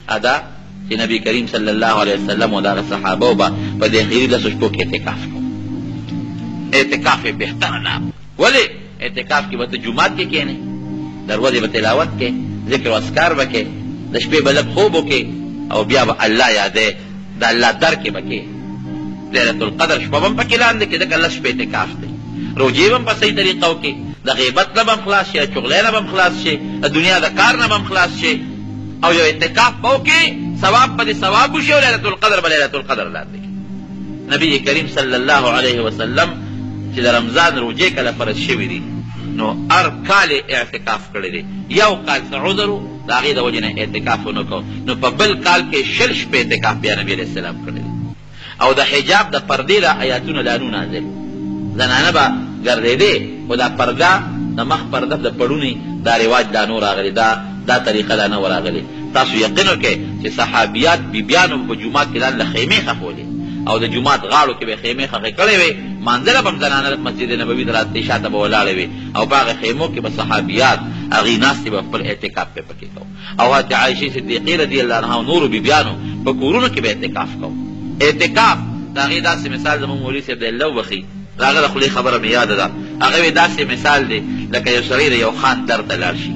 ادا چې نبی کریم صلی الله علیه وسلم او دغه صحابه به په دې اخیری لسو شپو کې اعتکاف کو. اعتکاف بهتر نه ولې اعتکاف کې به ته جمعات کې کېنې، دروازې به تلاوت کې، ذکر او اذکار به کې، د شپې به لږ خوب وکې او بیا به الله یادې، د الله در کې به کې. لیلة القدر شپه به هم پکې لاندې کې، ځکه لس شپې اعتکاف دی. روجې به هم په صحیح طریقه وکې، د غیبت نه به هم خلاص شي، د چغلۍ نه به هم خلاص شي، د دنیا د کار نه به هم خلاص شي، او یو اعتکاف به وکې، ثواب به دې ثواب وشي او لیلة القدر به لیلة القدر لاندې کې. نبی کریم صلی الله علیه وسلم چې د رمضان روجې کله فرض شوي دي نو هر کال اعتکاف کړی دی. یو کال څه عذر و د هغې د وجې نه اعتکاف ونه کو، نو په بل کال کې 60 شپې اعتکاف بیا نبي علیه السلام کړی دی. او د حجاب د پردې د آیاتونه لانو نازل، زنانه به ګرځېدې خو دا پرده د مخ پرده د پړونې دا رواج لا نو راغلی، دا طریقه لا نه راغلی. تاسو یقین وکړئ چې صحابیات بیبیانو په جومات کې لاندې خیمې خښولې او د جومات غاړو کې به خیمې خښې کړې وې، مانځله به هم زنانه مسجد نبوي د راتلې شاته به ولاړې وې او په هغه خیمو کې به صحابیات هغې ناستې به خپل اعتکاف پې پکې کو. او حضرت عایشې صدیقې رضي الله عنها او نورو بیبیانو په کورونو کې به اعتکاف کو. اعتکاف د هغې داسې مثال زموږ مولوي صاحب د الله وبخي، د هغه د خولې خبره مې یاده ده، هغه وی داسې مثال دی لکه یو سړی د یو خان در ته لاړ شي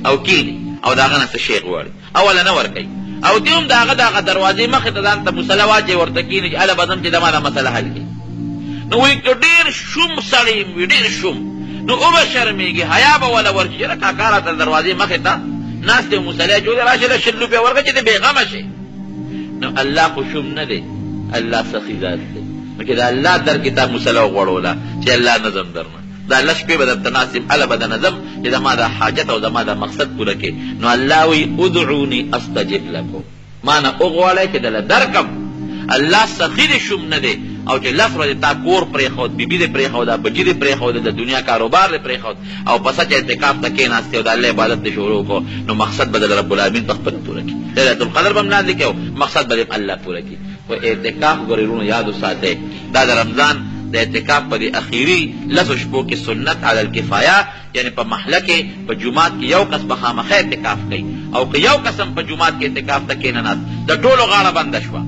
او کینې او د هغه نه څه شی غواړي، اوله نه ورکوي او دې هم د هغه دغه دروازې مخې ته ځان ته مسله واچوي ورته کینې چې هله به ځم چې د ما دا مسله حل کړي. نو وایي که ډېر شوم سړی وي، ډېر شوم، نو وبه شرمېږي، حیا به وله ورشي، یاره کاکا راته دروازې مخې ته ناست دی مسله جوړې راشي د 100 روپۍ ورکړه چې د بېغمه شي. نو الله خو شوم نه دی، الله سخي ذات دی. نو که د الله در کې تا مسله وغوړوله چې الله نظم درنه دا لس شپې به درته ناست یم، هله به د نظم چې زما دا حاجت او زما دا مقصد پوره کړي. نو الله وایي ادعوني استجب لکم، ما نه وغواړئ چې دله درکم. الله سخي دې شوم نه دی او چې لس ورځې تا کور پرېښود، بیبي دې پرېښوده، بچي دې پرېښوده، د دنیا کاروبار دې پرېښود او په سچ اعتکاف ته کېناستې او د الله عبادت دې شروع کړو، نو مقصد به د رب العالمین په خپله پوره کړي. لیلة القدر به هم لاندې کړي او مقصد به دې الله پوره کړي. خو اعتکاف ګورې وروڼو یاد وساتئ، دا د رمضان د اعتکاف په دې اخیري لسو شپو کې سنت علی الکفایه، یعنی په محله کې په جومات کې یو کس به خامخا اعتکاف کوي او که یو کس هم په جومات کې اعتکاف ته کېنناست د ټولو غاړه بنده شوه،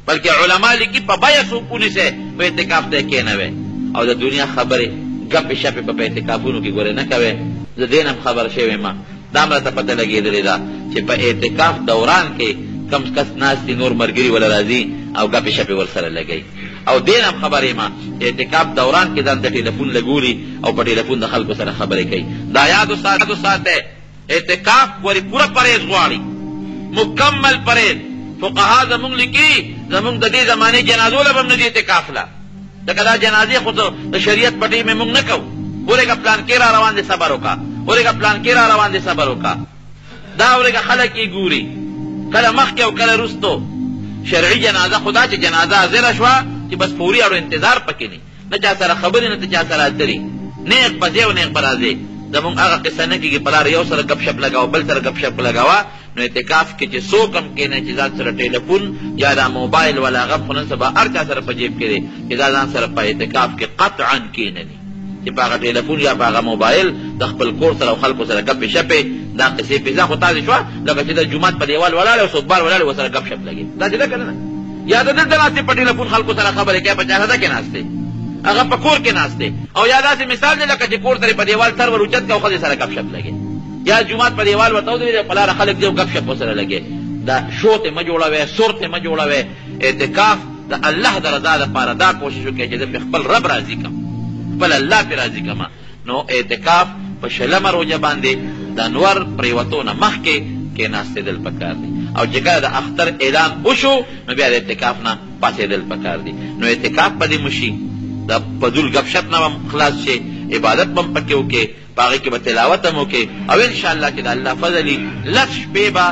بلکې علما لیکي په بیه څوک ونیسئ په اعتکاف ته کېنوئ او د دنیا خبرې ګپې شپې په اعتکافونو کې ګورې نه کوئ. زه دې نه هم خبر شوی یم، دا هم راته پته لګېدلې ده چې په اعتکاف دوران کې کم کس ناست دي، نور ملګري وله راځي او ګپې شپې ورسره لګوي. او دین هم خبر یم اعتکاف دوران کې ځان ته ټلیفون لګولي او په ټلیفون د خلکو سره خبرې کوي. دا یاد وساتئ اعتکاف ورې پوره پرهیز غواړي، مکمل پرهیز. فقها زمونږ لیکي زمونږ د دې زمانې جنازو له به هم نه دي اعتکاف له، ځکه دا جنازې خو د شریعت په ټیم موږ نه کوو. ورېږه پلانکې را روان دي صبر وکړه، ورېږه پلانکې را روان دي صبر وکړه، دا ورېږه خلک یې ګوري کله مخکې او کله وروستو. شرعي جنازه خدا چې جنازه حاضره شوه چې بس فوري او انتظار پکې نه چا سره خبرې نه ته چا سره اتري، نیغ به ځې او نیغ به راځې. زمونږ هغه قصه نه کېږي پلار یو سره ګپ شپ لګاوه بل سره ګپ شپ لګاوه. نو اعتکاف کې چې څوک هم کېنه چې ځان سره ټلیفون یا دا موبایل ولا هغه خو نن سبا هر چا سره په جیب کې دی چې دا ځان سره په اعتکاف کې قطعا کېنوي چې په هغه ټلیفون یا په هغه موبایل د خپل کور سره او خلکو سره ګپې شپې دا قصې پیزا خو تازې شوه لکه چې د جومات په دیوال ولاړې او څوک بار ولاړې ورسره ګپ شپ لګي. داسې ده که نه؟ یا د دلته ناستې په ټلیفون خلکو سره خبرې کوي، په چارده کې ناستې، هغه په کور کې ناستې، او یا داسې مثال دی لکه چې کور ته په دیوال سر ور اوچت کړه او ښځې سره ګپ شپ لګي، یا جومات په دیوال ورته ودرېږي په لاره خلک دي او ګپ شپ ورسره لګي. دا شو ته مه جوړوئ، سور ته مه جوړوئ. اعتکاف د الله د رضا دپاره دا کوشش وکړئ چې زه پې خپل رب راضي کړم، خپل الله پې راضي کړم. نو اعتکاف په 20مه روژه باندې د انور پرېوتو نه مخکې کېناستېدل پکار دي، او چې کله د اختر اعلان وشو نو بیا د اعتکاف نه پاڅېدل پکار دي. نو اعتکاف په دې مشي د فضول ګپ شپ نه به خلاص شي، عبادت به هم پکې وکړې، په هغې کې به تلاوت هم وکړې، او انشاءالله چې د الله فضلي لس شپې به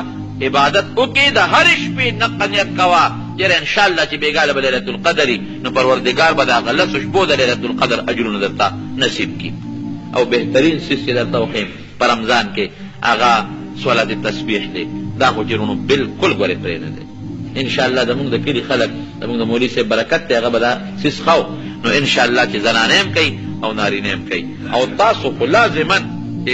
عبادت وکړې. د هرې شپې نقه نیت کوه یاره انشاءالله چې بېګاله به لیلة القدر وي، نو پروردګار به د هغه لسو شپو د لیلة القدر اجرونه درته نصیب کړي. او بهترین څیز چې درته وښیم په رمضان کې هغه صلات تسبیح دی. دا خو چېرونو بلکل ګورې پرې نه دی. انشاءالله زمونږ د کلي خلک زمونږ د مولوي صاحب برکت دی، هغه به دا څیز خو نو انشاءالله چې زنانه هم کوي او نارینه هم کوي. او تاسو خو لازما چې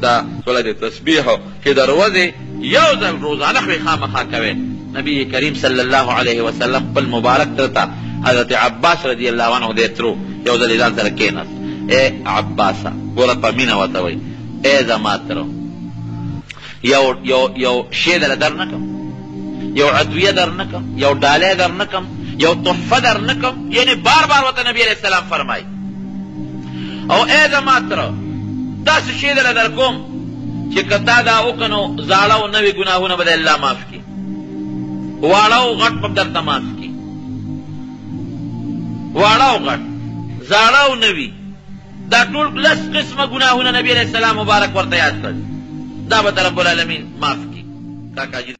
دا صلات تسبیح چې د ورځې یو ځل روزانه خو یې خامخا کوئ. نبی کریم صلی الله علیه وسلم خپل مبارک تره ته حضرت عباس رضی الله عنه دی ترو یو ځل یې ځان سره کېناست. ای عباسه ګوره په مینه ورته وایي ای زما تره یو شی دله در نه کم، یو عدویه در نه کم، یو ډالۍ در نه کم، یو تحفه در نه کم. یعنی بار بار ورته نبی علیه السلام فرمایي. او ای زما تره داسې شی دله در کوم چې که تا دا وکړه نو زاړه او نوي ګناهونه به د الله معاف کړي، واړه او غټ به درته معاف کړي. واړه او غټ، زاړه او نوي، دا ټول لس قسمه ګناهونه نبی علیه السلام مبارک ورته یاد کړل، دا به ته رب العالمین معاف کړي. کاکا جی